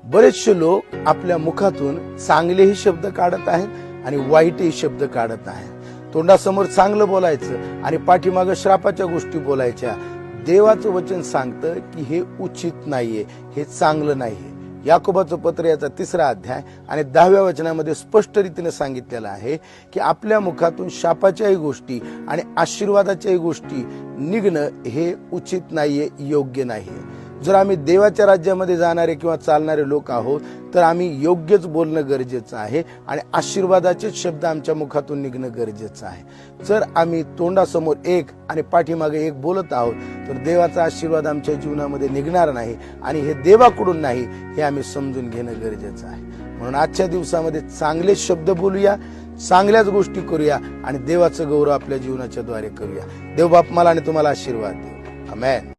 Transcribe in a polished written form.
बरेचसे लोक आपल्या मुखातून चांगलेही शब्द काढत आहेत आणि वाईटही शब्द काढत आहेत। तोंडासमोर चांगलं बोलायचं आणि पाठीमागे श्रापाच्या गोष्टी बोलायच्या। देवाचं वचन सांगतं की हे उचित नाहीये, हे चांगलं नाहीये। याकोबाचं पत्र याचा 3रा अध्याय आणि 10व्या वचनामध्ये स्पष्ट रीतीने सांगितलेलं आहे की आपल्या मुखातून शापाच्याही गोष्टी आणि आशीर्वादाच्याही गोष्टी निघणं हे उचित नाहीये, योग्य नाहीये। जर आम्ही देवाच्या राज्यामध्ये जाणारे किंवा चालणारे लोक आहोत तर आम्ही योग्यच बोलणं गरजेचं आहे आणि आशीर्वादाचेच शब्द आमच्या मुखातून निघणं गरजेचं आहे। जर आम्ही तोंडासमोर एक आणि पाठीमागे एक बोलत आहोत तर देवाचा आशीर्वाद आमच्या जीवनामध्ये निघणार नाही आणि हे देवाकडून नाही, हे आम्ही समजून घेणं गरजेचं आहे। म्हणून आजच्या दिवसामध्ये चांगले शब्द बोलूया, चांगल्याच गोष्टी करूया आणि देवाचं गौरव आपल्या जीवनाच्या द्वारे करूया। देव बाप मला आणि तुम्हाला आशीर्वाद देव। आमेन।